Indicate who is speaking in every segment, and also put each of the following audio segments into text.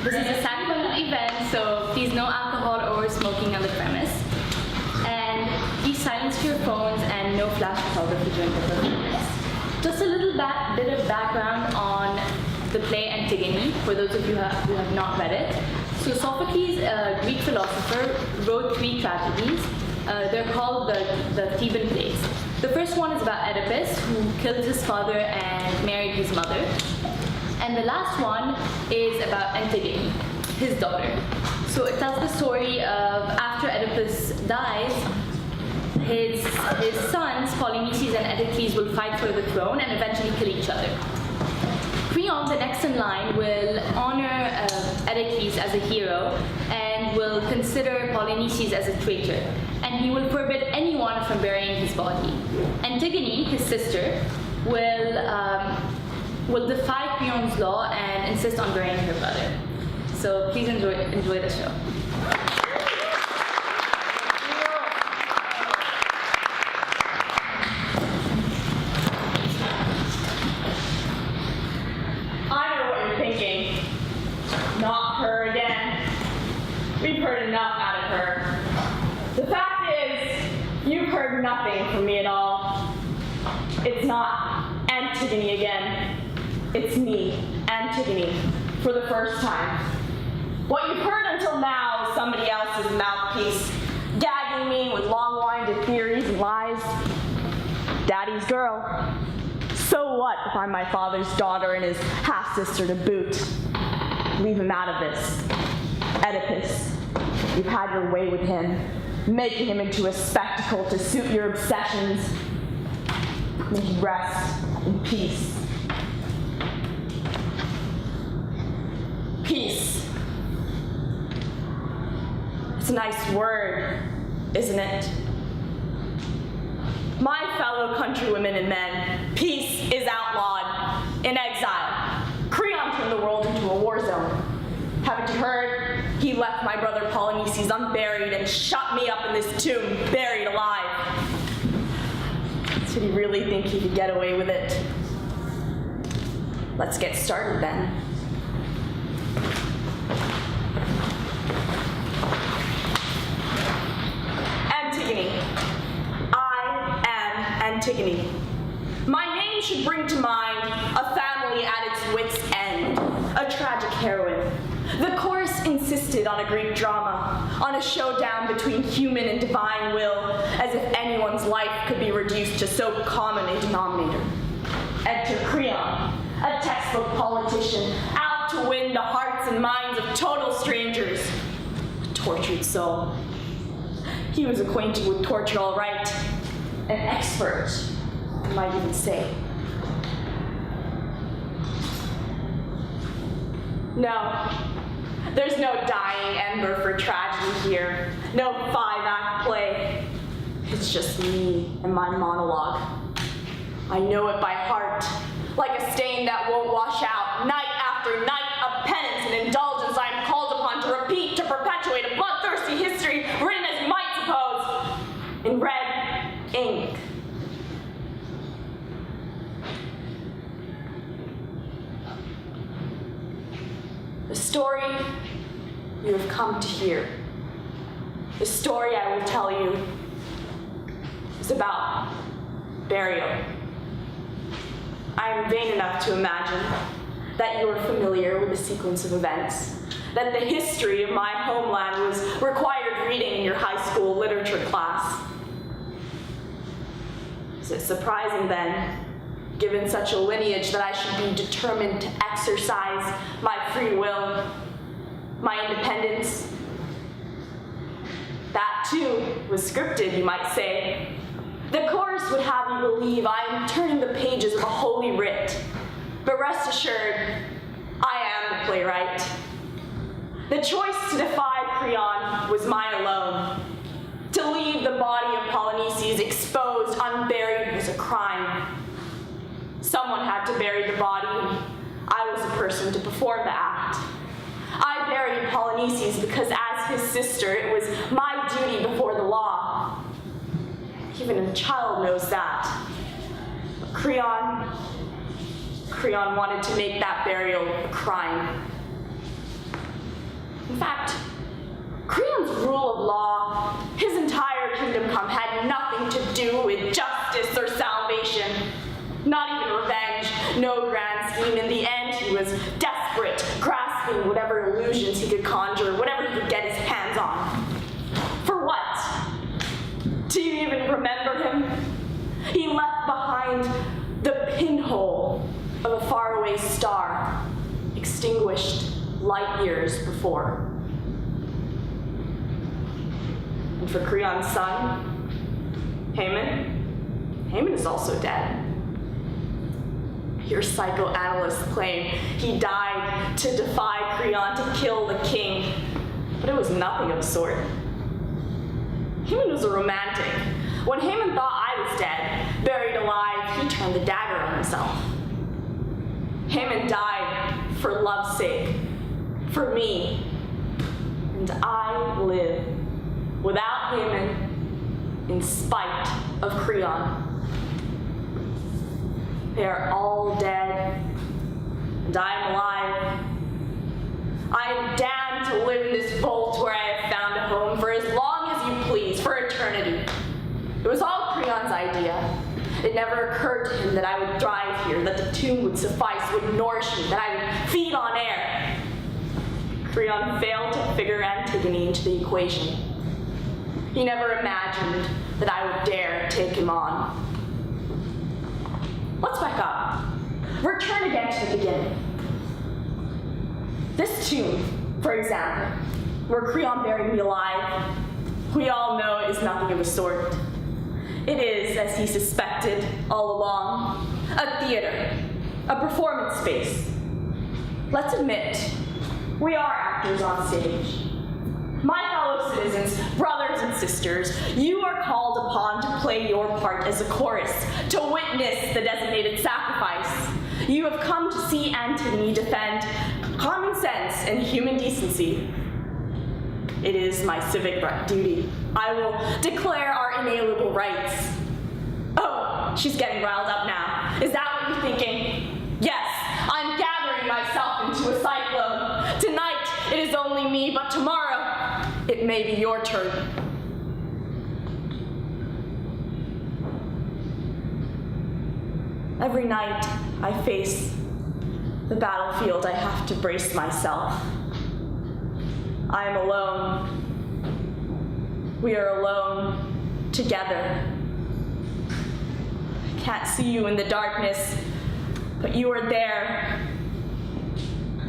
Speaker 1: This is a sacramental event, so please no alcohol or smoking on the premise. And please silence your phones and no flash photography during the performance. Just a little bit of background on the play Antigone, for those of you who have not read it. So Sophocles, a Greek philosopher, wrote 3 tragedies. They're called the Theban plays. The first one is about Oedipus, who killed his father and married his mother. And the last one is about Antigone, his daughter. So it tells the story of after Oedipus dies, his sons, Polynices and Eteocles, will fight for the throne and eventually kill each other. Creon, the next in line, will honor Eteocles as a hero and will consider Polynices as a traitor. And he will forbid anyone from burying his body. Antigone, his sister, will defy Creon's law and insist on burying her brother. So please enjoy the show.
Speaker 2: I know what you're thinking. Not her again. We've heard enough out of her. The fact is, you've heard nothing from me at all. It's not Antigone again. It's me, Antigone, for the first time. What you've heard until now is somebody else's mouthpiece, gagging me with long-winded theories and lies. Daddy's girl. So what if I'm my father's daughter and his half-sister to boot? Leave him out of this. Oedipus, you've had your way with him, making him into a spectacle to suit your obsessions. May he rest in peace. Peace. It's a nice word, isn't it? My fellow countrywomen and men, peace is outlawed, in exile. Creon turned the world into a war zone. Haven't you heard? He left my brother Polynices unburied and shut me up in this tomb, buried alive. Did he really think he could get away with it? Let's get started then. Antigone. I am Antigone. My name should bring to mind a family at its wit's end, a tragic heroine. The chorus insisted on a Greek drama, on a showdown between human and divine will, as if anyone's life could be reduced to so common a denominator. Enter Creon, a textbook politician, out to win the hearts and minds of total strangers. A tortured soul. He was acquainted with torture all right. An expert, I might even say. No, there's no dying ember for tragedy here. No 5-act play. It's just me and my monologue. I know it by heart, like a stain that won't wash out. Night after night of penance and indulgence I am called upon to repeat, to perpetuate a bloodthirsty history written as you might suppose, in red ink. The story you have come to hear, the story I will tell you, is about burial. I am vain enough to imagine that you are familiar with the sequence of events, that the history of my homeland was required reading in your high school literature class. Is it surprising then, given such a lineage, that I should be determined to exercise my free will, my independence? That too was scripted, you might say. The chorus would have you believe I am turning the pages of a holy writ. But rest assured, I am the playwright. The choice to defy Creon was mine alone. To leave the body of Polynices exposed, unburied, was a crime. Someone had to bury the body, and I was the person to perform the act. I buried Polynices because as his sister, it was my duty before the law. Even a child knows that. But Creon wanted to make that burial a crime. In fact, Creon's rule of law, his entire kingdom come, had nothing to do with justice or salvation. Not even revenge, no grand scheme. In the end, he was desperate, grasping whatever illusions he could conjure, whatever he could get his hands on. For what? Do you even remember him? He left behind the pinhole of a faraway star, extinguished light years before. And for Creon's son, Haman is also dead. Your psychoanalysts claim he died to defy Creon, to kill the king, but it was nothing of the sort. Haman was a romantic. When Haman thought I was dead, buried alive, he turned the dagger on himself. Haman died for love's sake, for me, and I live without Haman, in spite of Creon. They are all dead, and I am alive. I am damned to live in this vault where I have found a home for as long as you please, for eternity. It was all Creon's idea. It never occurred to him that I would thrive here, that the tomb would suffice, would nourish me, that I would feed on air. Creon failed to figure Antigone into the equation. He never imagined that I would dare take him on. Let's back up. Return again to the beginning. This tomb, for example, where Creon buried me alive, we all know is nothing of the sort. It is, as he suspected all along, a theater, a performance space. Let's admit, we are actors on stage. My fellow citizens, brothers and sisters, you are called upon to play your part as a chorus, to witness the designated sacrifice. You have come to see Antigone defend common sense and human decency. It is my civic duty. I will declare our inalienable rights. Oh, she's getting riled up now. Is that what you're thinking? Yes, I'm gathering myself into a cyclone. Tonight, it is only me, but tomorrow, it may be your turn. Every night I face the battlefield, I have to brace myself. I am alone. We are alone together. I can't see you in the darkness, but you are there,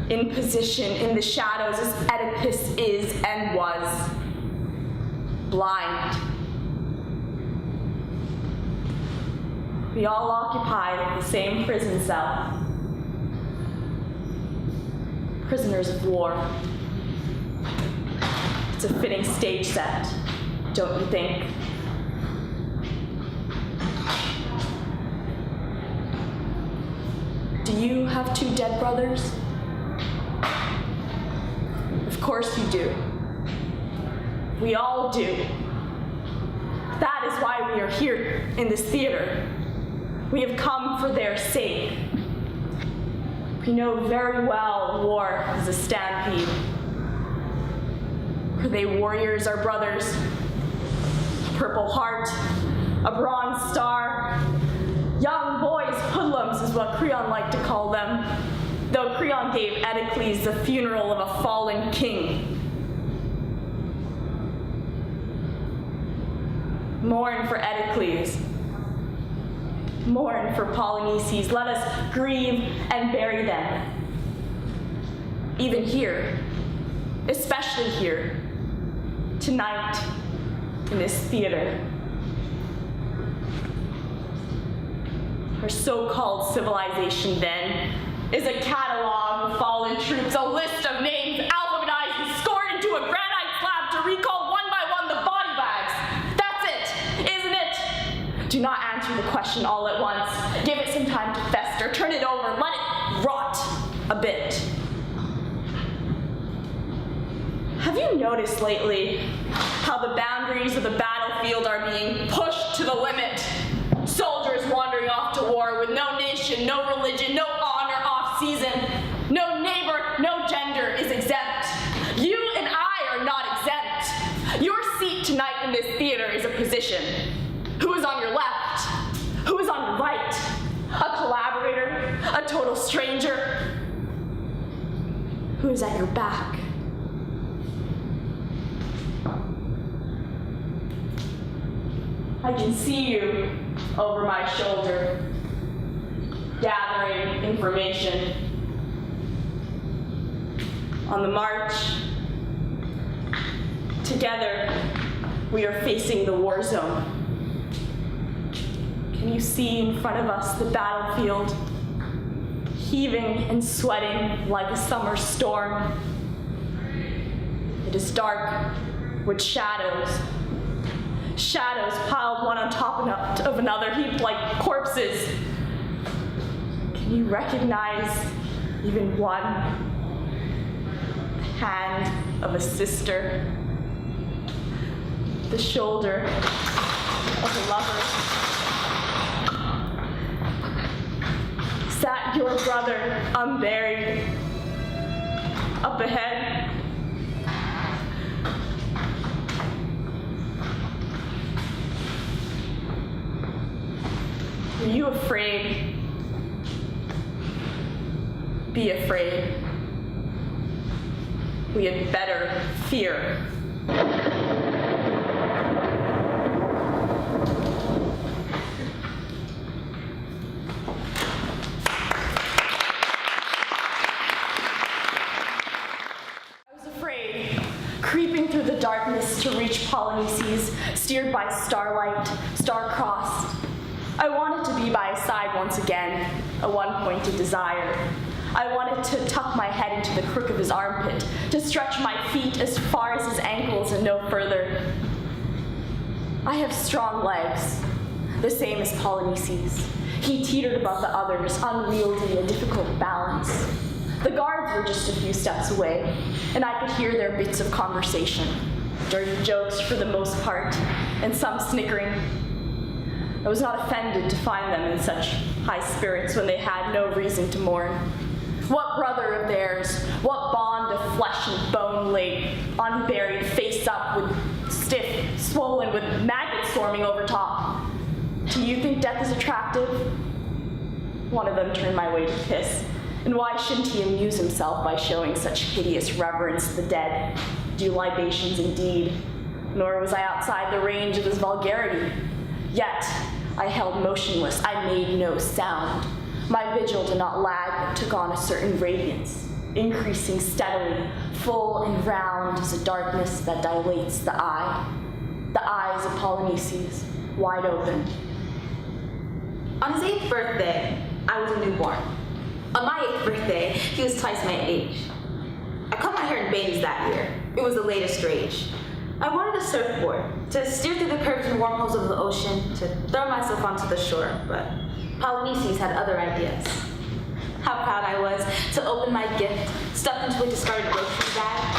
Speaker 2: in position in the shadows as Oedipus is and was, blind. We all occupy the same prison cell. Prisoners of war. It's a fitting stage set, don't you think? Do you have two dead brothers? Of course you do. We all do. That is why we are here in this theater. We have come for their sake. We know very well war is a stampede. Are they warriors, our brothers? A Purple Heart, a Bronze Star. Young boys, hoodlums is what Creon liked to call them, though Creon gave Oedipus the funeral of a fallen king. Mourn for Oedipus. Mourn for Polynices. Let us grieve and bury them. Even here, especially here, tonight, in this theater. Our so-called civilization, then, is a catalog of fallen troops, a list of names alphabetized and scored into a granite slab to recall one by one the body bags. That's it, isn't it? Do not answer the question all at once. Give it some time to fester, turn it over, let it rot a bit. Have you noticed lately how the boundaries of the battlefield are being pushed to the limit? Soldiers wandering off to war with no nation, no religion, no honor off season. No neighbor, no gender is exempt. You stranger? Who is at your back? I can see you over my shoulder, gathering information. On the march, together, we are facing the war zone. Can you see in front of us the battlefield, heaving and sweating like a summer storm? It is dark with shadows piled one on top of another, heaped like corpses. Can you recognize even one? The hand of a sister, the shoulder of a lover. Sat your brother unburied up ahead? Are you afraid? Be afraid. We had better fear. Creeping through the darkness to reach Polynices, steered by starlight, star-crossed. I wanted to be by his side once again, a one-pointed desire. I wanted to tuck my head into the crook of his armpit, to stretch my feet as far as his ankles and no further. I have strong legs, the same as Polynices. He teetered above the others, unwieldy and difficult balance. The guards were just a few steps away, and I could hear their bits of conversation, dirty jokes for the most part, and some snickering. I was not offended to find them in such high spirits when they had no reason to mourn. What brother of theirs, what bond of flesh and bone lay unburied, face up, with stiff, swollen, with maggots swarming over top? Do you think death is attractive? One of them turned my way to piss. And why shouldn't he amuse himself by showing such hideous reverence to the dead, do libations indeed? Nor was I outside the range of his vulgarity. Yet, I held motionless, I made no sound. My vigil did not lag, but took on a certain radiance, increasing steadily, full and round as a darkness that dilates the eye. The eyes of Polynices, wide open.
Speaker 3: On his 8th birthday, I was a newborn. On my 8th birthday, he was twice my age. I cut my hair in bangs that year. It was the latest rage. I wanted a surfboard, to steer through the curves and wormholes of the ocean, to throw myself onto the shore, but Polynices had other ideas. How proud I was to open my gift, stuffed into a discarded grocery bag.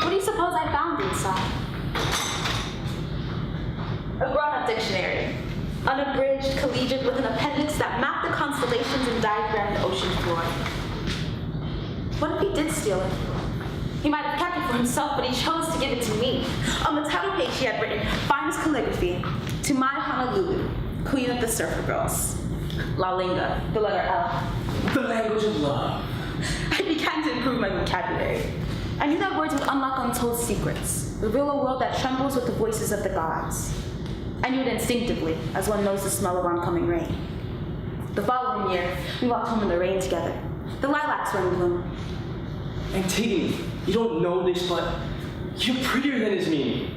Speaker 3: What do you suppose I found inside? A grown-up dictionary. Unabridged, collegiate, with an appendix that mapped the constellations and diagrammed the ocean floor. What if he did steal it? He might have kept it for himself, but he chose to give it to me. On the title page he had written, finest calligraphy, to my Honolulu, queen of the surfer girls. La Linga, the letter L.
Speaker 4: The language of love.
Speaker 3: I began to improve my vocabulary. I knew that words would unlock untold secrets, reveal a world that trembles with the voices of the gods. I knew it instinctively, as one knows the smell of oncoming rain. The following year, we walked home in the rain together. The lilacs were in bloom.
Speaker 4: Antigone, you don't know this, but you're prettier than Yasmina.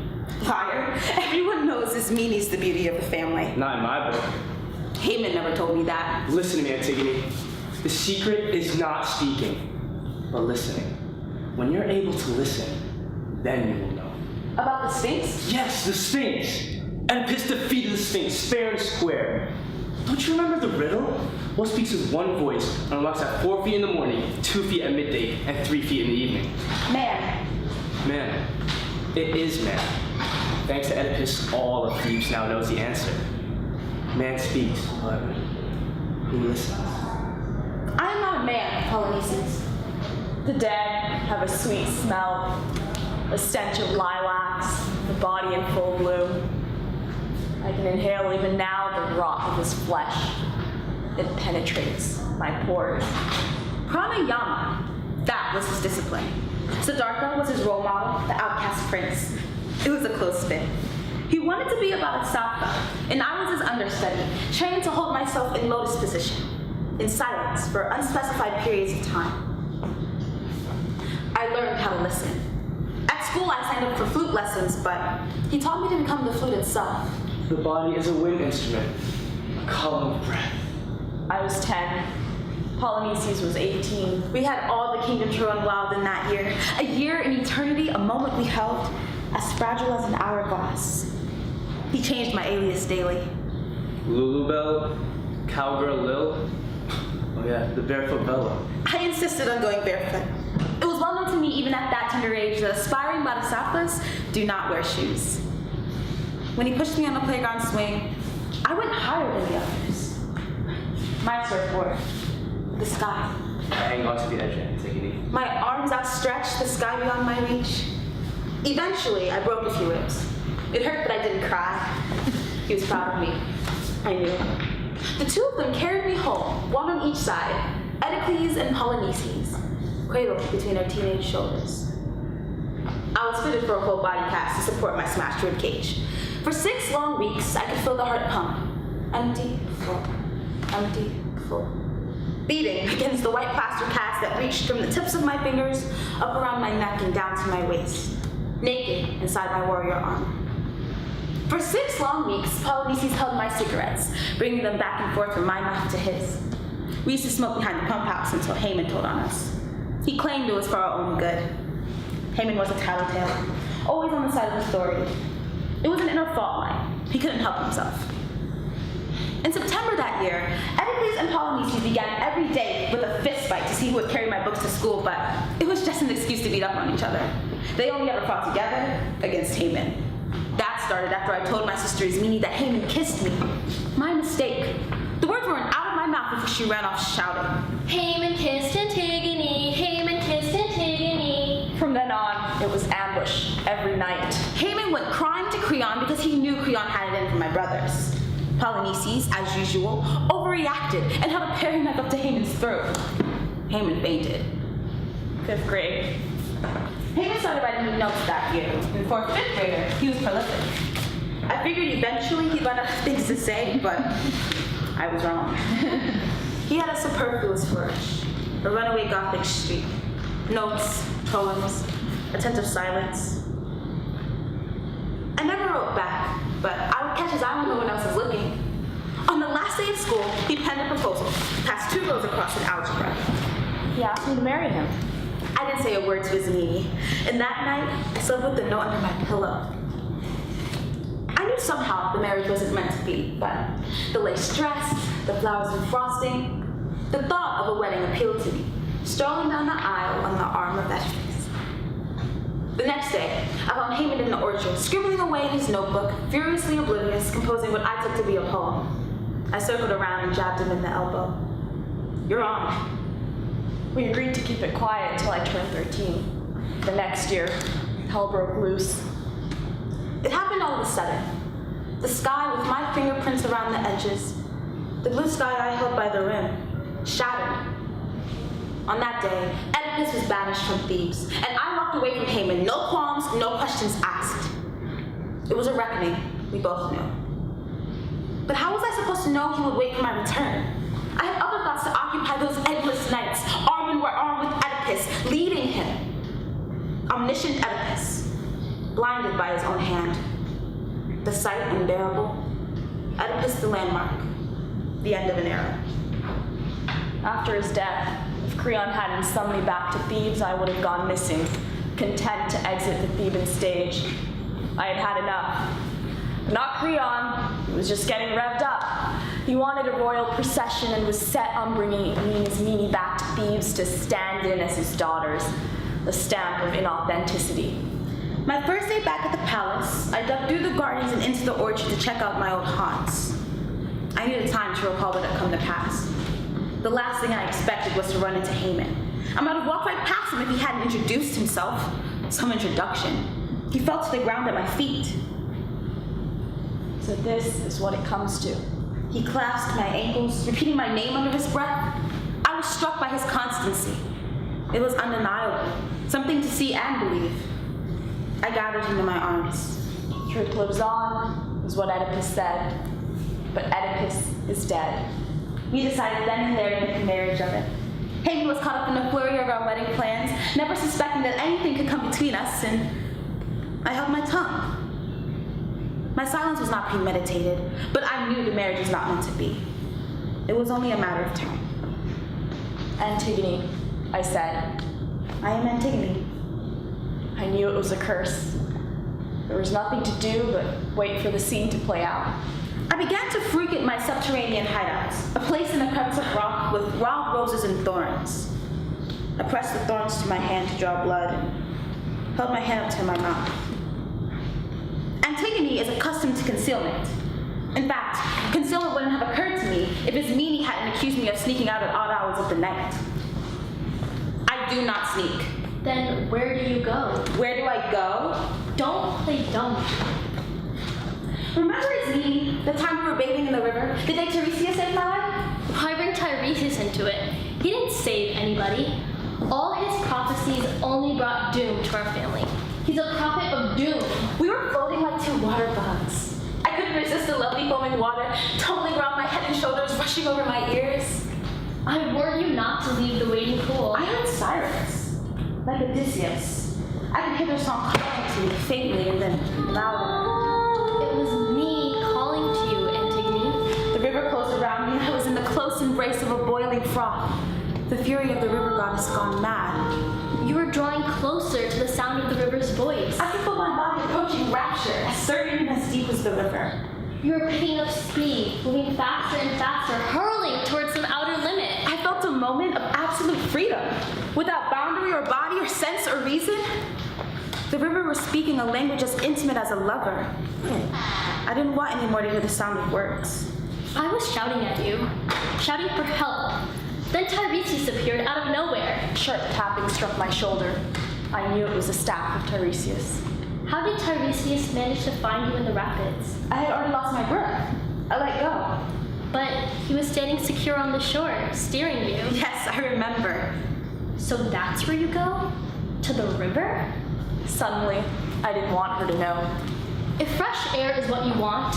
Speaker 3: Liar. Everyone knows Ismini's the beauty of the family.
Speaker 4: Not in my book.
Speaker 3: Heyman never told me that.
Speaker 4: Listen to me, Antigone. The secret is not speaking, but listening. When you're able to listen, then you will know.
Speaker 3: About the Sphinx?
Speaker 4: Yes, the Sphinx. Oedipus defeated the Sphinx fair and square. Don't you remember the riddle? What speaks with one voice and unlocks at 4 feet in the morning, 2 feet at midday, and 3 feet in the evening?
Speaker 3: Man.
Speaker 4: Man. It is man. Thanks to Oedipus, all of Thebes now knows the answer. Man speaks, but who listens?
Speaker 3: I am not a man, Polynices.
Speaker 2: The dead have a sweet smell, a stench of lilacs, the body in full bloom. I can inhale even now the rot of his flesh. It penetrates.
Speaker 3: my pores. Pranayama, that was his discipline. Siddhartha was his role model, the outcast prince. It was a close fit. He wanted to be a bodhisattva, and I was his understudy, trained to hold myself in lotus position, in silence for unspecified periods of time. I learned how to listen. At school, I signed up for flute lessons, but he taught me to become the flute itself.
Speaker 4: The body is a wind instrument, a column of breath.
Speaker 2: I was 10. Polynices was 18.
Speaker 3: We had all the kingdom to run wild in that year. A year in eternity, a moment we held, as fragile as an hourglass. He changed my alias daily.
Speaker 4: Lulubelle, Cowgirl Lil. Oh yeah, the Barefoot Bella.
Speaker 3: I insisted on going barefoot. It was well known to me even at that tender age that aspiring bodhisattvas do not wear shoes. When he pushed me on the playground swing, I went higher than the others. My surfboard, the sky.
Speaker 4: I hang on to the edge and take it easy.
Speaker 3: My arms outstretched, the sky beyond my reach. Eventually, I broke a few ribs. It hurt, but I didn't cry. He was proud of me. I knew. The two of them carried me home, one on each side, Oedicles and Polynices, cradled between their teenage shoulders. I was fitted for a full body cast to support my smashed rib cage. For 6 long weeks, I could feel the heart pump. Empty, full, empty, full. Beating against the white plaster cast that reached from the tips of my fingers up around my neck and down to my waist, naked inside my warrior armor. For 6 long weeks, Polynices held my cigarettes, bringing them back and forth from my mouth to his. We used to smoke behind the pump house until Haman told on us. He claimed it was for our own good. Haman was a tattletale, always on the side of authority. It was an inner fault line. He couldn't help himself. In September that year, Oedicles and Polynices began every day with a fist fight to see who would carry my books to school, but it was just an excuse to beat up on each other. They only ever fought together against Haman. That started after I told my sister Yasmina that Haman kissed me. My mistake. The words weren't out of my mouth before she ran off shouting.
Speaker 1: Haman kissed Antigone, Haman kissed Antigone.
Speaker 2: From then on, it was ambush every night.
Speaker 3: Haman went crying to Creon because he knew Creon had it in for my brothers. Polynices, as usual, overreacted and held a paring knife up to Haman's throat. Haman fainted.
Speaker 2: 5th grade.
Speaker 3: Haman started writing me notes that year, and for a 5th grader, he was prolific. I figured eventually he'd run out of things to say, but I was wrong. He had a superfluous flourish, a runaway Gothic streak, notes, poems, attentive silence. I never wrote back, but I would catch his eye when no one else was looking. On the last day of school, he penned a proposal, passed 2 rows across in algebra.
Speaker 2: He asked me to marry him.
Speaker 3: I didn't say a word to his Mimi, and that night, I slept with the note under my pillow. I knew somehow the marriage wasn't meant to be, but the lace dress, the flowers and frosting, the thought of a wedding appealed to me, strolling down the aisle on the arm of Oedicles. The next day, I found Haman in the orchard, scribbling away in his notebook, furiously oblivious, composing what I took to be a poem. I circled around and jabbed him in the elbow. "You're on."
Speaker 2: We agreed to keep it quiet until I turned 13. The next year, hell broke loose.
Speaker 3: It happened all of a sudden. The sky with my fingerprints around the edges, the blue sky I held by the rim, shattered. On that day, Oedipus was banished from Thebes, and I walked away from Haman, no qualms, no questions asked. It was a reckoning, we both knew. But how was I supposed to know he would wait for my return? I had other thoughts to occupy those endless nights, arm in arm with Oedipus, leading him. Omniscient Oedipus, blinded by his own hand. The sight unbearable. Oedipus the landmark. The end of an era.
Speaker 2: After his death, if Creon hadn't summoned me back to Thebes, I would have gone missing, content to exit the Theban stage. I had had enough. But not Creon, he was just getting revved up. He wanted a royal procession and was set on bringing me and his Mimi back to Thebes to stand in as his daughters, the stamp of inauthenticity.
Speaker 3: My first day back at the palace, I dug through the gardens and into the orchard to check out my old haunts. I needed time to recall what had come to pass. The last thing I expected was to run into Haman. I might have walked right past him if he hadn't introduced himself. Some introduction. He fell to the ground at my feet.
Speaker 2: So this is what it comes to.
Speaker 3: He clasped my ankles, repeating my name under his breath. was struck by his constancy. It was undeniable, something to see and believe. I gathered him in my arms.
Speaker 2: Truth lives on, is what Oedipus said. But Oedipus is dead.
Speaker 3: We decided then and there to make a marriage of it. Haman was caught up in the flurry of our wedding plans, never suspecting that anything could come between us, and I held my tongue. My silence was not premeditated, but I knew the marriage was not meant to be. It was only a matter of time.
Speaker 2: Antigone, I said.
Speaker 3: I am Antigone.
Speaker 2: I knew it was a curse. There was nothing to do but wait for the scene to play out.
Speaker 3: I began to frequent my subterranean hideouts, a place in a crevice of rock with wild roses and thorns. I pressed the thorns to my hand to draw blood and held my hand up to my mouth. Antigone is accustomed to concealment. In fact, concealment wouldn't have occurred to me if his meanie hadn't accused me of sneaking out at odd hours of the night. I do not sneak.
Speaker 1: Then where do you go?
Speaker 3: Where do I go?
Speaker 1: Don't play dumb.
Speaker 3: Remember his meanie, the time we were bathing in the river, the day Tiresias saved my life?
Speaker 1: Why bring Tiresias into it? He didn't save anybody. All his prophecies only brought doom to our family. He's a prophet of doom.
Speaker 3: We were floating like two water bugs. I couldn't resist the lovely foaming water, tumbling around my head and shoulders, rushing over my ears.
Speaker 1: I warned you not to leave the waiting pool.
Speaker 3: I heard sirens, like Odysseus. I could hear their song calling to me faintly and then louder.
Speaker 1: It was me calling to you, Antigone.
Speaker 3: The river closed around me, and I was in the close embrace of a boiling froth. The fury of the river goddess gone mad.
Speaker 1: You were drawing closer to the sound of the river's voice.
Speaker 3: I could feel my body approaching rapture, as certain and as deep as the river.
Speaker 1: You were picking up speed, moving faster and faster, hurling towards some outer limit.
Speaker 3: I felt a moment of absolute freedom, without boundary or body or sense or reason. The river was speaking a language as intimate as a lover. I didn't want anymore to hear the sound of words.
Speaker 1: I was shouting at you, shouting for help. Then Tiresias appeared out of nowhere.
Speaker 2: Sharp tapping struck my shoulder. I knew it was the staff of Tiresias.
Speaker 1: How did Tiresias manage to find you in the rapids?
Speaker 3: I had already lost my breath. I let go.
Speaker 1: But he was standing secure on the shore, steering you.
Speaker 3: Yes, I remember.
Speaker 1: So that's where you go? To the river?
Speaker 2: Suddenly, I didn't want her to know.
Speaker 1: If fresh air is what you want,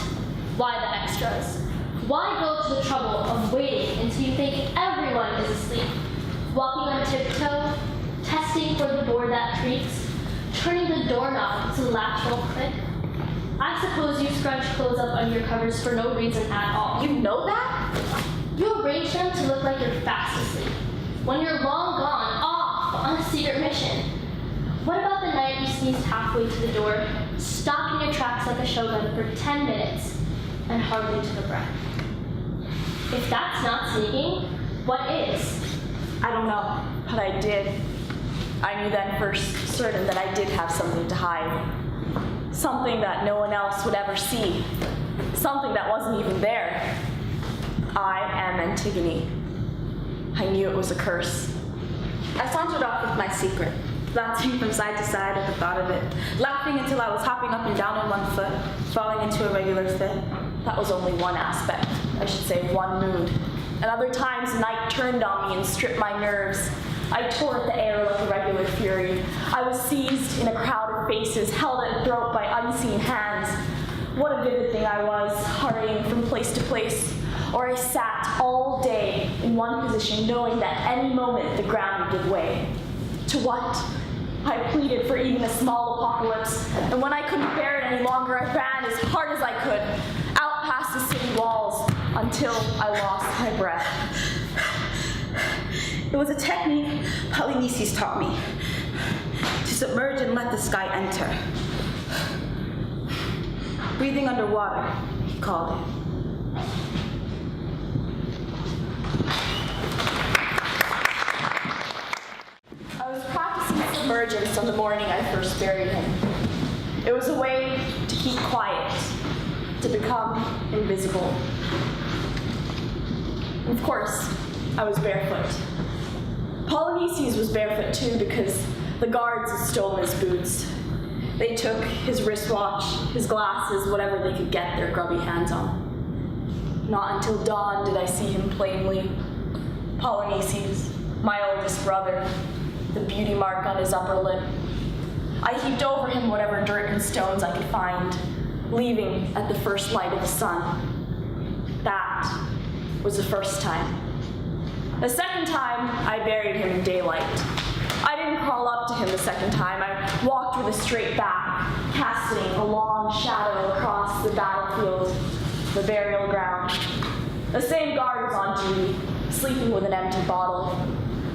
Speaker 1: why the extras? Why go to the trouble of waiting until you think everyone is asleep? Walking on tiptoe, testing for the door that creaks, turning the doorknob so the latch won't click. I suppose you scrunch clothes up under your covers for no reason at all.
Speaker 3: You know that?
Speaker 1: You arrange them to look like you're fast asleep, when you're long gone, off on a secret mission. What about the night you sneezed halfway to the door, stopped in your tracks like a shogun for 10 minutes, and hardly took a breath? If that's not sneaking, what is?
Speaker 2: I don't know, but I did. I knew then for certain that I did have something to hide. Something that no one else would ever see. Something that wasn't even there. I am Antigone. I knew it was a curse.
Speaker 3: I sauntered off with my secret, bouncing from side to side at the thought of it, laughing until I was hopping up and down on one foot, falling into a regular fit.
Speaker 2: That was only one aspect, I should say one mood. And other times night turned on me and stripped my nerves. I tore at the air like a regular fury. I was seized in a crowd of faces, held at the throat by unseen hands. What a vivid thing I was, hurrying from place to place. Or I sat all day in one position, knowing that any moment the ground would give way. To what? I pleaded for even a small apocalypse, and when I couldn't bear it any longer, I ran as hard as I could, out past the city walls, until I lost my breath.
Speaker 3: It was a technique Polynices taught me, to submerge and let the sky enter. Breathing underwater, he called it.
Speaker 2: I was practicing submergence on the morning I first buried him. It was a way to keep quiet, to become invisible. Of course, I was barefoot. Polynices was barefoot too because the guards had stolen his boots. They took his wristwatch, his glasses, whatever they could get their grubby hands on. Not until dawn did I see him plainly. Polynesius, my oldest brother, the beauty mark on his upper lip. I heaped over him whatever dirt and stones I could find, leaving at the first light of the sun. That was the first time. The second time, I buried him in daylight. I didn't crawl up to him the second time. I walked with a straight back, casting a long shadow across the battlefield, the burial ground. The same guard was on duty, sleeping with an empty bottle.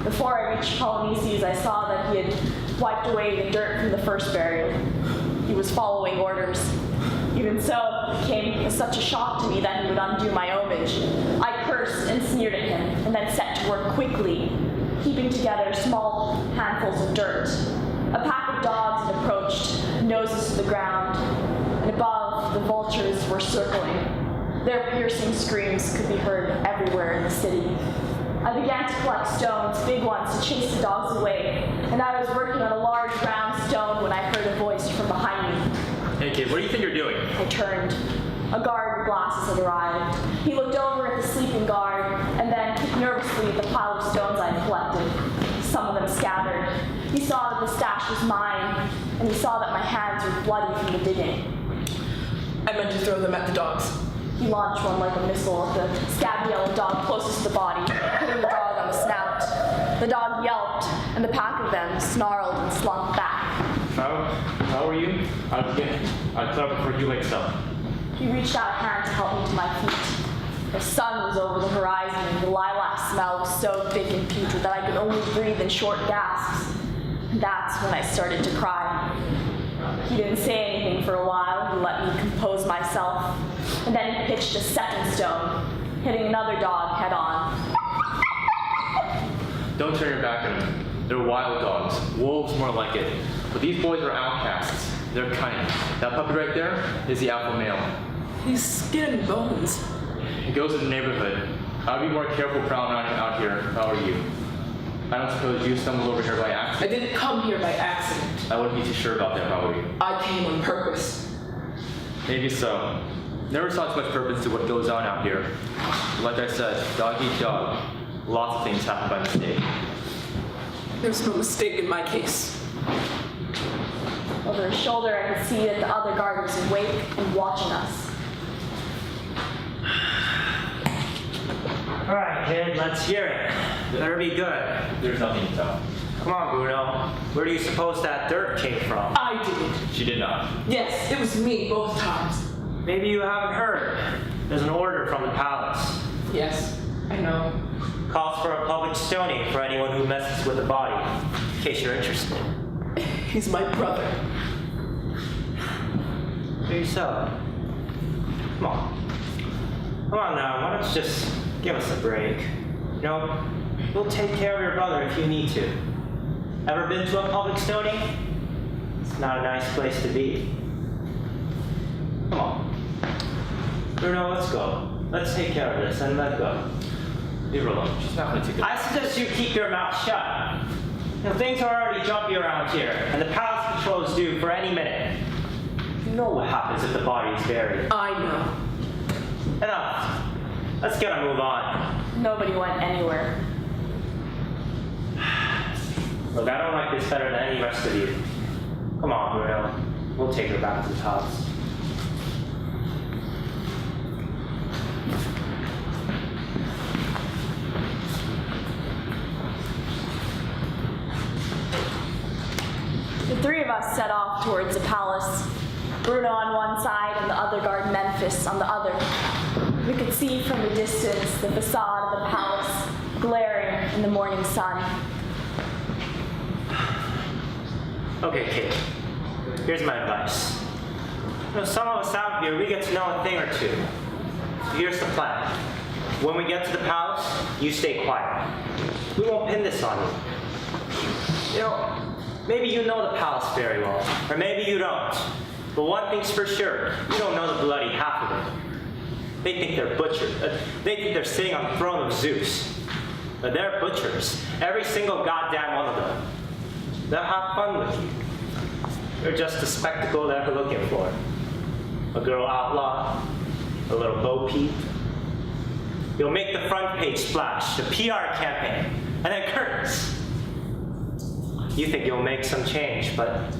Speaker 2: Before I reached Polynesius, I saw that he had wiped away the dirt from the first burial. He was following orders. Even so, it came as such a shock to me that he would undo my homage. I cursed and sneered at him, and then set to work quickly, heaping together small handfuls of dirt. A pack of dogs had approached, noses to the ground, and above, the vultures were circling. Their piercing screams could be heard everywhere in the city. I began to collect stones, big ones, to chase the dogs away, and I was working on a large round stone when I heard a voice from behind me.
Speaker 5: Hey kid, what do you think you're doing?
Speaker 2: I turned. A guard with glasses had arrived. He looked over at the sleeping guard, and then kicked nervously at the pile of stones I had collected. Some of them scattered. He saw that the stash was mine, and he saw that my hands were bloody from the digging.
Speaker 6: I meant to throw them at the dogs.
Speaker 2: He launched one like a missile at the scabby yellow dog closest to the body, hitting the dog on the snout. The dog yelped, and the pack of them snarled and slunk back.
Speaker 5: How are you? I'd thought for you like some.
Speaker 2: He reached out a hand to help me to my feet. The sun was over the horizon, and the lilac smell was so thick and putrid that I could only breathe in short gasps. And that's when I started to cry. He didn't say anything for a while. He let me compose myself. And then he pitched a second stone, hitting another dog head on.
Speaker 5: Don't turn your back on them. They're wild dogs. Wolves more like it. But these boys are outcasts. They're cunning. That puppy right there is the alpha male.
Speaker 6: He's skin and bones.
Speaker 5: He goes in the neighborhood. I'd be more careful prowling around out here if I were you. I don't suppose you stumbled over here by
Speaker 6: I
Speaker 5: accident?
Speaker 6: didn't come here by accident.
Speaker 5: I wouldn't be too sure about that if I were you.
Speaker 6: I came on purpose.
Speaker 5: Maybe so. Never saw too much purpose to what goes on out here. Like I said, dog eat dog. Lots of things happen by mistake.
Speaker 6: There's no mistake in my case.
Speaker 2: Over his shoulder, I could see that the other guard was awake and watching us.
Speaker 7: All right, kid, let's hear it. Better be good.
Speaker 5: There's nothing to tell.
Speaker 7: Come on, Bruno. Where do you suppose that dirt came from?
Speaker 6: I did it.
Speaker 5: She did not.
Speaker 6: Yes, it was me both times.
Speaker 7: Maybe you haven't heard. There's an order from the palace.
Speaker 6: Yes, I know.
Speaker 7: Calls for a public stoning for anyone who messes with the body, in case you're interested.
Speaker 6: He's my brother.
Speaker 7: Maybe so. Come on. Come on now, why don't you just give us a break? You know, we'll take care of your brother if you need to. Ever been to a public stoning? It's not a nice place to be. Come on. Bruno, let's go. Let's take care of this and let go.
Speaker 5: Leave her alone. She's not going to take it.
Speaker 7: I suggest you keep your mouth shut. You know, things are already jumpy around here, and the palace patrol is due for any minute. You know what happens if the body is buried.
Speaker 6: I know.
Speaker 7: Enough. Let's get a move on.
Speaker 2: Nobody went anywhere.
Speaker 7: Look, I don't like this better than any rest of you. Come on, Bruno. We'll take her back to the palace.
Speaker 2: The three of us set off towards the palace. Bruno on one side and the other guard Memphis on the other. We could see from the distance the facade of the palace glaring in the morning sun.
Speaker 7: Okay, kid. Here's my advice. You know, some of us out here, we get to know a thing or two. Here's the plan. When we get to the palace, you stay quiet. We won't pin this on you. You know, maybe you know the palace very well, or maybe you don't. But one thing's for sure, you don't know the bloody half of it. They think they're butchered. They think they're sitting on the throne of Zeus. But they're butchers. Every single goddamn one of them. They'll have fun with you. You're just the spectacle they're looking for. A girl outlaw, a little bo peep. You'll make the front page splash, the PR campaign, and then curtains. You think you'll make some change, but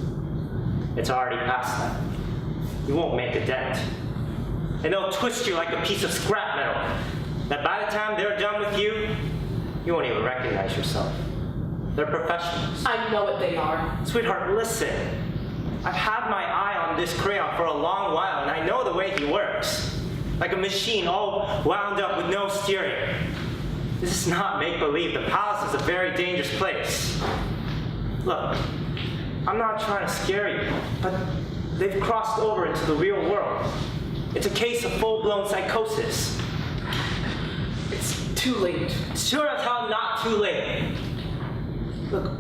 Speaker 7: it's already past that. You won't make a dent. And they'll twist you like a piece of scrap metal. That by the time they're done with you, you won't even recognize yourself. They're professionals.
Speaker 6: I know what they are.
Speaker 7: Sweetheart, listen. I've had my eye on this crayon for a long while, and I know the way he works. Like a machine all wound up with no steering. This is not make-believe. The palace is a very dangerous place. Look, I'm not trying to scare you, but they've crossed over into the real world. It's a case of full-blown psychosis.
Speaker 6: It's too late.
Speaker 7: Sure as hell not too late. Look,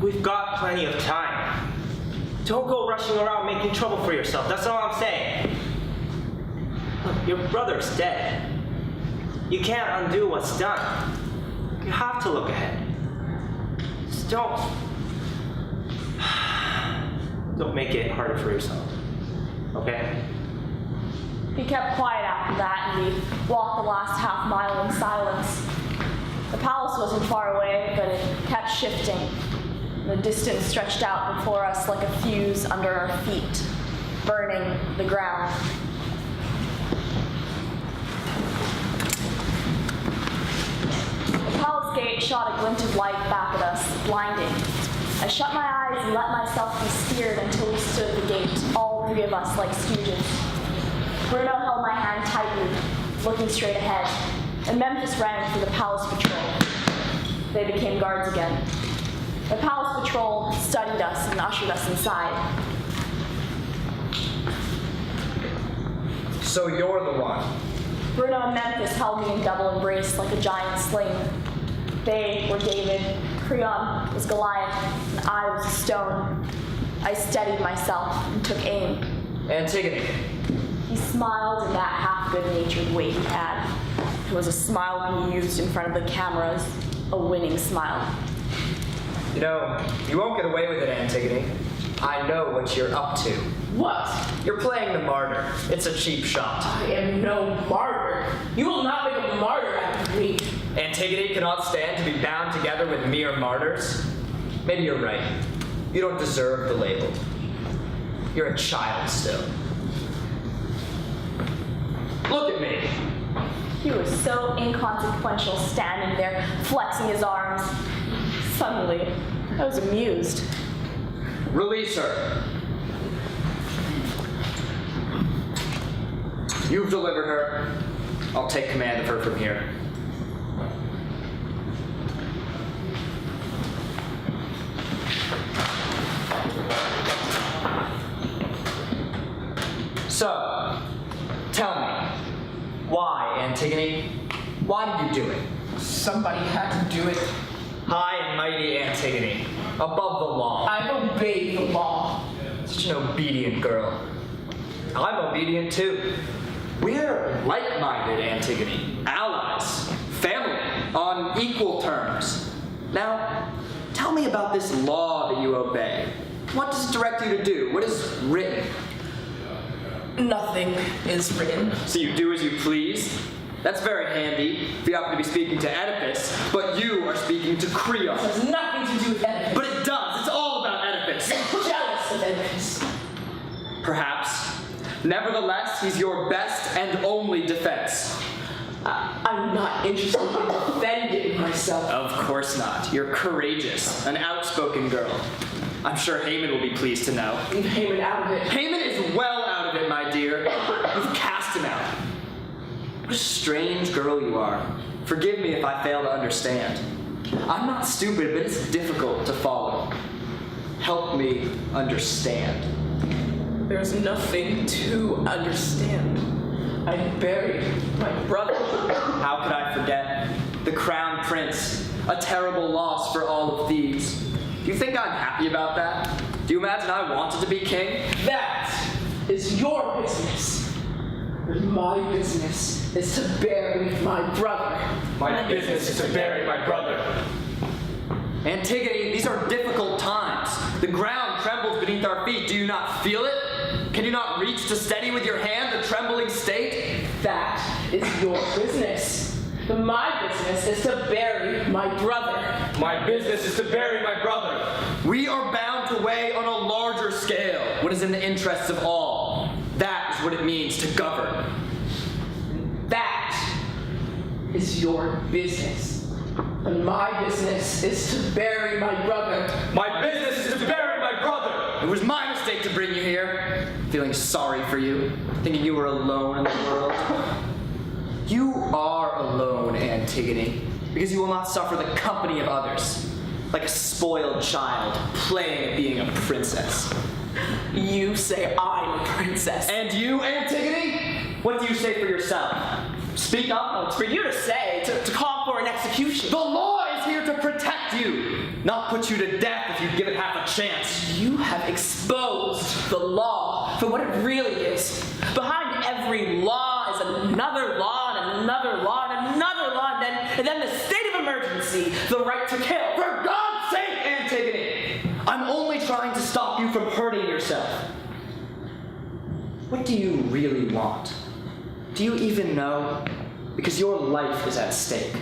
Speaker 7: we've got plenty of time. Don't go rushing around making trouble for yourself. That's all I'm saying. Look, your brother's dead. You can't undo what's done. You have to look ahead. Just don't make it harder for yourself. Okay?
Speaker 2: He kept quiet after that, and we walked the last half mile in silence. The palace wasn't far away, but it kept shifting. The distance stretched out before us like a fuse under our feet, burning the ground. The palace gate shot a glint of light back at us, blinding. I shut my eyes and let myself be steered until we stood at the gate, all three of us like stooges. Bruno held my hand tightly, looking straight ahead, and Memphis ran for the palace patrol. They became guards again. The palace patrol studied us and ushered us inside.
Speaker 8: So you're the one.
Speaker 2: Bruno and Memphis held me in double embrace like a giant sling. They were David, Creon was Goliath, and I was a stone. I steadied myself and took aim.
Speaker 8: Antigone.
Speaker 2: He smiled in that half-good-natured way he had. It was a smile he used in front of the cameras, a winning smile.
Speaker 8: You know, you won't get away with it, Antigone. I know what you're up to.
Speaker 6: What?
Speaker 8: You're playing the martyr. It's a cheap shot.
Speaker 6: I am no martyr. You will not make a martyr out of me.
Speaker 8: Antigone cannot stand to be bound together with mere martyrs. Maybe you're right. You don't deserve the label. You're a child still. Look at me.
Speaker 2: He was so inconsequential standing there, flexing his arms. Suddenly, I was amused.
Speaker 8: Release her. You've delivered her. I'll take command of her from here. So, tell me, why, Antigone? Why did you do it?
Speaker 6: Somebody had to do it.
Speaker 8: High and mighty Antigone, above the law.
Speaker 6: I obey the law.
Speaker 8: Such an obedient girl. I'm obedient too. We're like-minded, Antigone. Allies. Family. On equal terms. Now, tell me about this law that you obey. What does it direct you to do? What is written?
Speaker 6: Nothing is written.
Speaker 8: So you do as you please? That's very handy if you happen to be speaking to Oedipus, but you are speaking to Creon.
Speaker 6: It has nothing to do with Oedipus.
Speaker 8: But it does. It's all about Oedipus.
Speaker 6: I'm jealous of Oedipus.
Speaker 8: Perhaps. Nevertheless, he's your best and only defense.
Speaker 6: I'm not interested in defending myself.
Speaker 8: Of course not. You're courageous, an outspoken girl. I'm sure Haman will be pleased to know.
Speaker 6: Leave Haman out of it.
Speaker 8: Haman is well out of it, my dear. You've cast him out. What a strange girl you are. Forgive me if I fail to understand. I'm not stupid, but it's difficult to follow. Help me understand.
Speaker 6: There's nothing to understand. I buried my brother.
Speaker 8: How could I forget? The crown prince, a terrible loss for all of thieves. Do you think I'm happy about that? Do you imagine I wanted to be king?
Speaker 6: That is your business. But my business is to bury my brother.
Speaker 8: My business is to bury my brother. Antigone, these are difficult times. The ground trembles beneath our feet. Do you not feel it? Can you not reach to steady with your hand the trembling state?
Speaker 6: That is your business. But my business is to bury my brother.
Speaker 4: My business is to bury my brother.
Speaker 8: We are bound to weigh on a larger scale what is in the interests of all. That is what it means to govern.
Speaker 6: That is your business. And my business is to bury my brother.
Speaker 4: My business is to bury my brother.
Speaker 8: It was my mistake to bring you here. Feeling sorry for you, thinking you were alone in the world. You are alone, Antigone, because you will not suffer the company of others, like a spoiled child playing at being a princess.
Speaker 6: You say I'm a princess.
Speaker 8: And you, Antigone? What do you say for yourself? Speak up.
Speaker 6: It's for you to say, to call for an execution.
Speaker 8: The law is here to protect you, not put you to death if you give it half a chance.
Speaker 6: You have exposed the law for what it really is. Behind every law is another law and another law and another law, and then the state of emergency, the right to kill.
Speaker 8: For God's sake, Antigone! I'm only trying to stop you from hurting yourself. What do you really want? Do you even know? Because your life is at stake.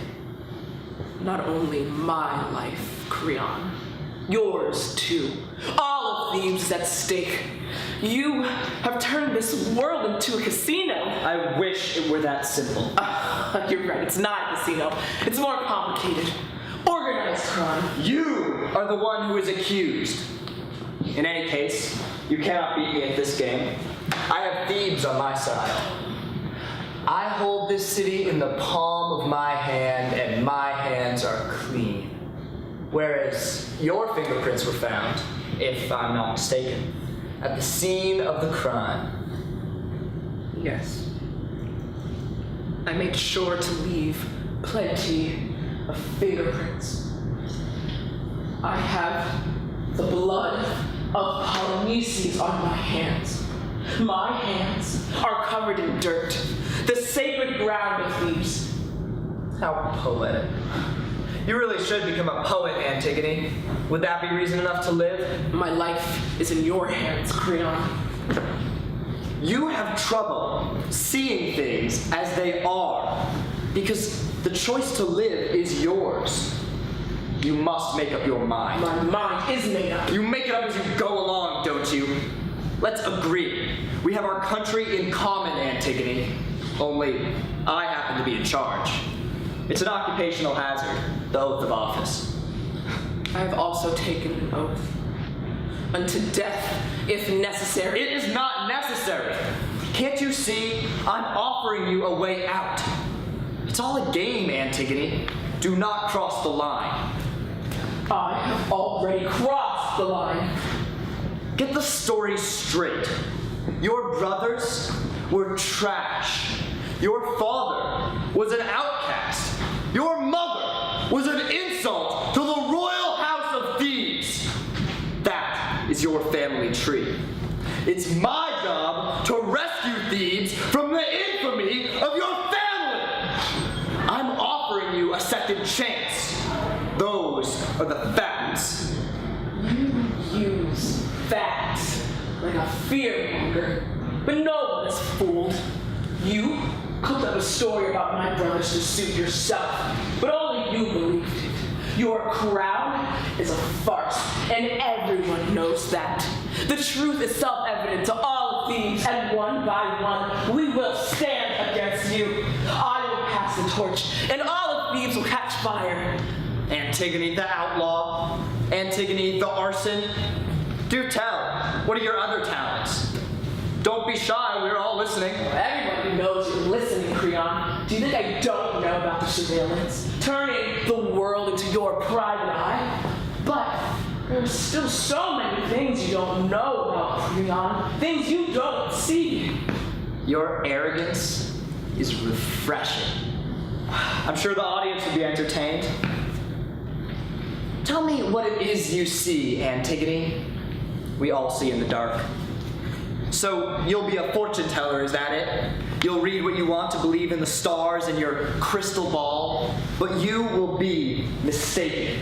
Speaker 6: Not only my life, Krishan. Yours too. All of Thebes is at stake. You have turned this world into a casino.
Speaker 8: I wish it were that simple.
Speaker 6: You're right, it's not a casino. It's more complicated. Organized crime.
Speaker 8: You are the one who is accused. In any case, you cannot beat me at this game. I have Thebes on my side. I hold this city in the palm of my hand, and my hands are clean. Whereas your fingerprints were found, if I'm not mistaken, at the scene of the crime.
Speaker 6: Yes. I made sure to leave plenty of fingerprints. I have the blood of Polynices on my hands. My hands are covered in dirt, the sacred ground of Thebes.
Speaker 8: How poetic. You really should become a poet, Antigone. Would that be reason enough to live?
Speaker 6: My life is in your hands, Krishan.
Speaker 8: You have trouble seeing things as they are, because the choice to live is yours. You must make up your mind.
Speaker 6: My mind is made up.
Speaker 8: You make it up as you go along, don't you? Let's agree. We have our country in common, Antigone. Only I happen to be in charge. It's an occupational hazard, the oath of office.
Speaker 6: I have also taken an oath. Unto death, if necessary.
Speaker 8: It is not necessary. Can't you see? I'm offering you a way out. It's all a game, Antigone. Do not cross the line.
Speaker 6: I have already crossed the line.
Speaker 8: Get the story straight. Your brothers were trash. Your father was an outcast. Your mother was an insult to the royal house of Thebes. That is your family tree. It's my job to rescue Thebes from the infamy of your family. I'm offering you a second chance. Those are the facts.
Speaker 6: You use facts like a fearmonger, but no one is fooled. You cooked up a story about my brothers to suit yourself, but only you believed it. Your crown is a farce, and everyone knows that. The truth is self-evident to all of Thebes, and one by one, we will stand against you. I will pass the torch, and all of Thebes will catch fire.
Speaker 8: Antigone the outlaw, Antigone the arson. Do tell, what are your other talents? Don't be shy, we're all listening.
Speaker 6: Everybody knows you're listening, Krishan. Do you think I don't know about the surveillance? Turning the world into your private eye? But there are still so many things you don't know about, Krishan. Things you don't see.
Speaker 8: Your arrogance is refreshing. I'm sure the audience will be entertained. Tell me what it is you see, Antigone. We all see in the dark. So you'll be a fortune teller, is that it? You'll read what you want to believe in the stars in your crystal ball, but you will be mistaken.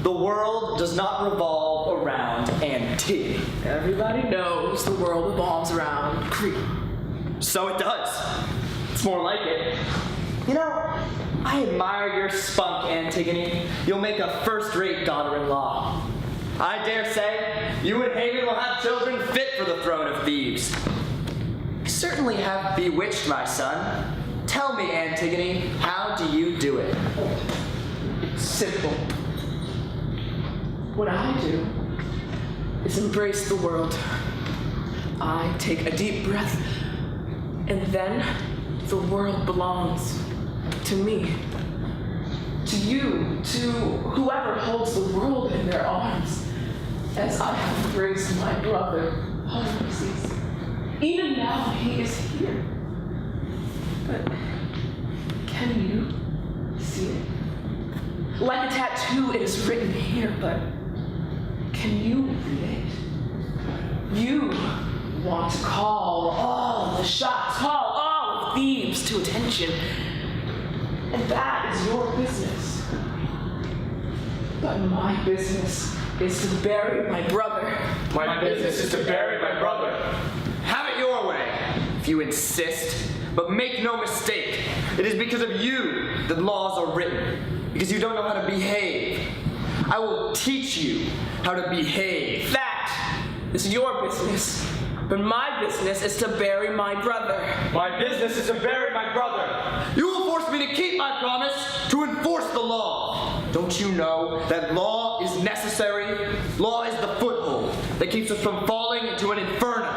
Speaker 8: The world does not revolve around Antigone.
Speaker 6: Everybody knows the world revolves around Krishan.
Speaker 8: So it does. It's more like it. You know, I admire your spunk, Antigone. You'll make a first-rate daughter-in-law. I dare say, you and Haman will have children fit for the throne of Thebes. You certainly have bewitched my son. Tell me, Antigone, how do you do it?
Speaker 6: It's simple. What I do is embrace the world. I take a deep breath, and then the world belongs to me, to you, to whoever holds the world in their arms, as I have embraced my brother, Ulysses. Even now, he is here. But can you see it? Like a tattoo, it is written here, but can you read it? You want to call all the shots, call all of Thebes to attention. And that is your business. But my business is to bury my brother.
Speaker 4: My business is to bury my brother.
Speaker 8: Have it your way, if you insist. But make no mistake, it is because of you that laws are written. Because you don't know how to behave. I will teach you how to behave.
Speaker 6: That is your business. But my business is to bury my brother.
Speaker 4: My business is to bury my brother.
Speaker 8: You will force me to keep my promise to enforce the law. Don't you know that law is necessary? Law is the foothold that keeps us from falling into an inferno.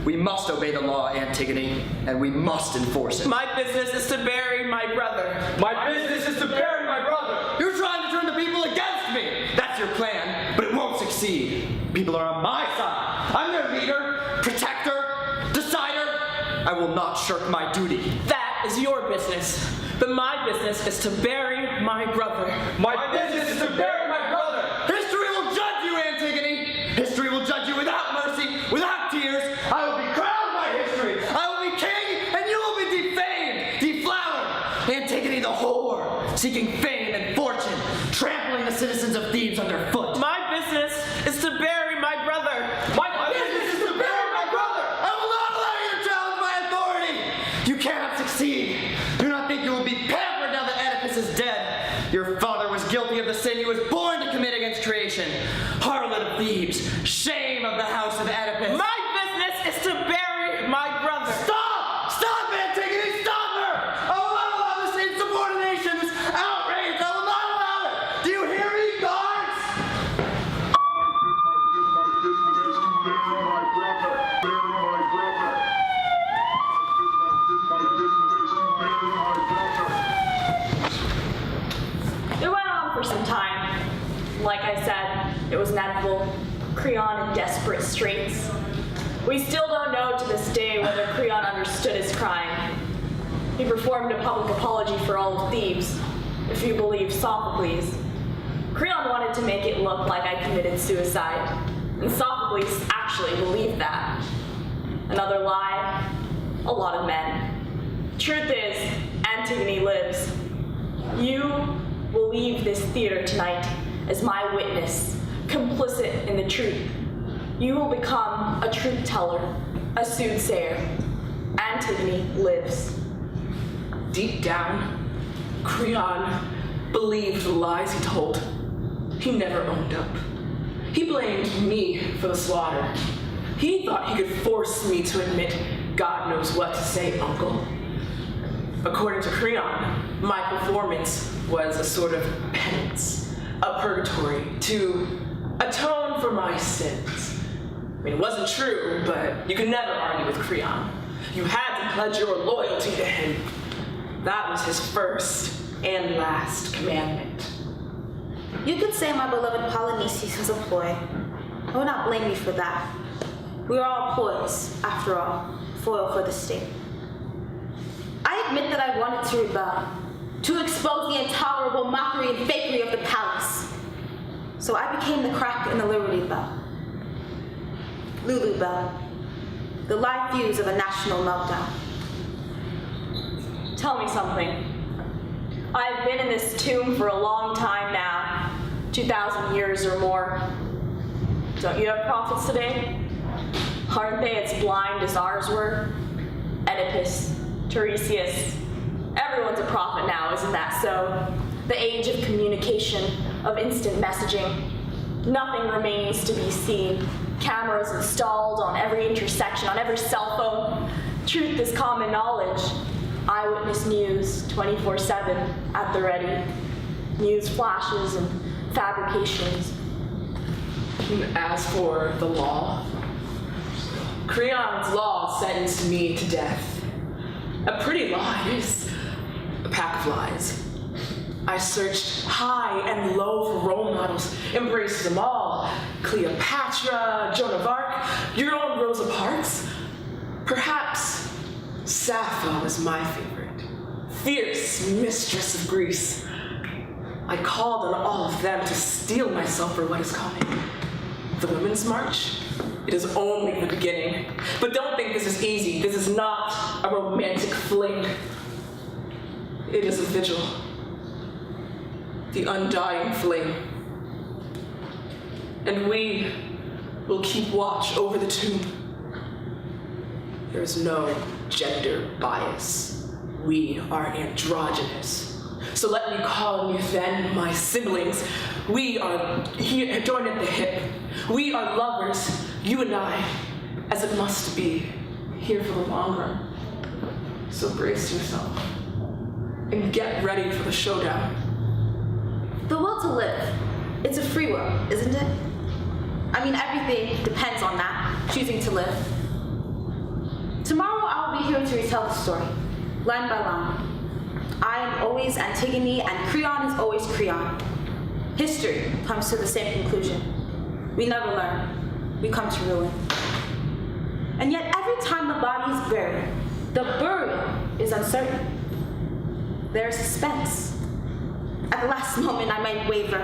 Speaker 8: We must obey the law, Antigone, and we must enforce it.
Speaker 6: My business is to bury my brother.
Speaker 4: My business is to bury my brother.
Speaker 8: You're trying to turn the people against me. That's your plan, but it won't succeed. People are on my side. I'm their leader, protector, decider. I will not shirk my duty.
Speaker 6: That is your business. But my business is to bury my brother.
Speaker 4: My business is to bury my brother.
Speaker 8: History will judge you, Antigone. History will judge you without mercy, without tears. I will be crowned by history. I will be king, and you will be defamed, deflowered. Antigone the whore, seeking fame and fortune, trampling the citizens of Thebes underfoot.
Speaker 6: My business is to bury my brother.
Speaker 4: My business is to bury my brother.
Speaker 8: I will not allow you to challenge my authority. You cannot succeed. Do not think you will be pampered now that Oedipus is dead. Your father was guilty of the sin he was born to commit against creation. Harlot of Thebes, shame of the house of Oedipus.
Speaker 6: My business is to bury my brother.
Speaker 8: Stop! Stop, Antigone! Stop her! I will not allow this insubordination, this outrage. I will not allow it. Do you hear me, guards?
Speaker 2: It went on for some time. Like I said, it was inevitable. Creon in desperate straits. We still don't know to this day whether Creon understood his crime. He performed a public apology for all of Thebes, if you believe Sophocles. Creon wanted to make it look like I committed suicide, and Sophocles actually believed that. Another lie, a lot of men. Truth is, Antigone lives. You will leave this theater tonight as my witness, complicit in the truth. You will become a truth teller, a soothsayer. Antigone lives.
Speaker 6: Deep down, Creon believed the lies he told. He never owned up. He blamed me for the slaughter. He thought he could force me to admit God knows what to say, Uncle. According to Creon, my performance was a sort of penance, a purgatory, to atone for my sins. I mean, it wasn't true, but you could never argue with Creon. You had to pledge your loyalty to him. That was his first and last commandment.
Speaker 3: You could say my beloved Polynices was a ploy. I would not blame you for that. We are all ploys, after all, foil for the state. I admit that I wanted to rebel, to expose the intolerable mockery and fakery of the palace. So I became the crack in the Liberty Bell. Lulu Bell, the live fuse of a national meltdown.
Speaker 2: Tell me something. I've been in this tomb for a long time now, 2,000 years or more. Don't you have prophets today? Aren't they as blind as ours were? Oedipus, Tiresias, Everyone's a prophet now, isn't that so? The age of communication, of instant messaging. Nothing remains to be seen. Cameras installed on every intersection, on every cell phone. Truth is common knowledge. Eyewitness news, 24/7, at the ready. News flashes and fabrications.
Speaker 6: And as for the law, Creon's law sentenced me to death. A pretty lie is a pack of lies. I searched high and low for role models, embraced them all. Cleopatra, Joan of Arc, your own Rosa Parks. Perhaps Sappho is my favorite. Fierce mistress of Greece. I called on all of them to steel myself for what is coming. The Women's March? It is only the beginning. But don't think this is easy. This is not a romantic fling. It is a vigil. The undying flame. And we will keep watch over the tomb. There is no gender bias. We are androgynous. So let me call on you then, my siblings. We are here, joined at the hip. We are lovers, you and I, as it must be, here for the long run. So brace yourself and get ready for the showdown.
Speaker 3: The will to live, it's a free will, isn't it? I mean, everything depends on that, choosing to live. Tomorrow I will be here to retell the story, line by line. I am always Antigone and Creon is always Creon. History comes to the same conclusion. We never learn, we come to ruin. And yet every time the body is buried, the burial is uncertain. There is suspense. At the last moment I might waver,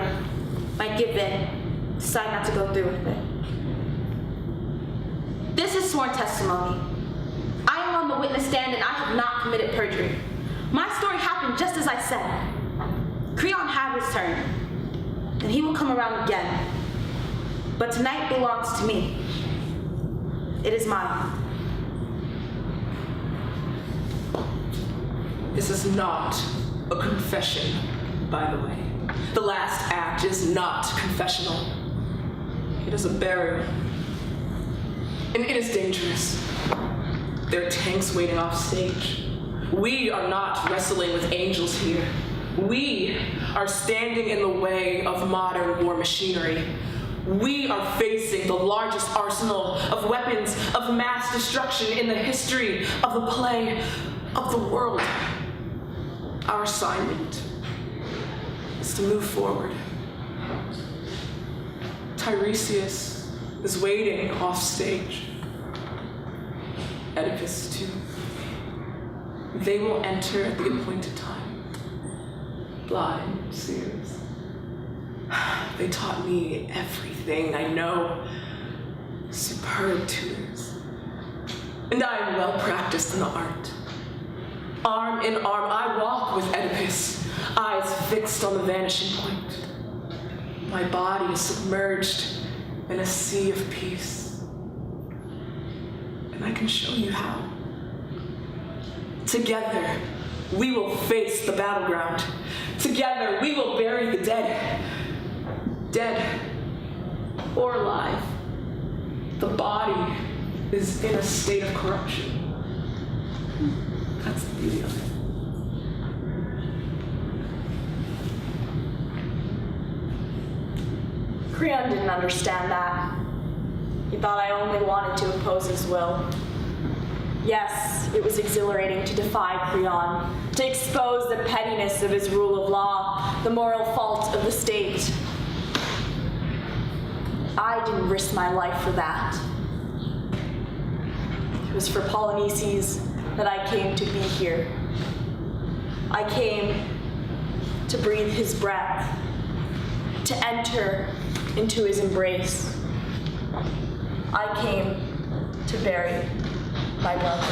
Speaker 3: might give in, decide not to go through with it. This is sworn testimony. I am on the witness stand and I have not committed perjury. My story happened just as I said. Creon had his turn, and he will come around again. But tonight belongs to me. It is mine.
Speaker 6: This is not a confession, by the way. The last act is not confessional. It is a burial. And it is dangerous. There are tanks waiting off stage. We are not wrestling with angels here. We are standing in the way of modern war machinery. We are facing the largest arsenal of weapons of mass destruction in the history of the play of the world. Our assignment is to move forward. Tiresias is waiting off stage. Oedipus too. They will enter at the appointed time. Blind seers. They taught me everything I know. Superb tutors. And I am well practiced in the art. Arm in arm, I walk with Oedipus, eyes fixed on the vanishing point. My body is submerged in a sea of peace. And I can show you how. Together, we will face the battleground. Together, we will bury the dead. Dead or alive. The body is in a state of corruption. That's the beauty of it.
Speaker 2: Creon didn't understand that. He thought I only wanted to impose his will. Yes, it was exhilarating to defy Creon, to expose the pettiness of his rule of law, the moral fault of the state. I didn't risk my life for that. It was for Polynices that I came to be here. I came to breathe his breath, to enter into his embrace. I came to bury my brother.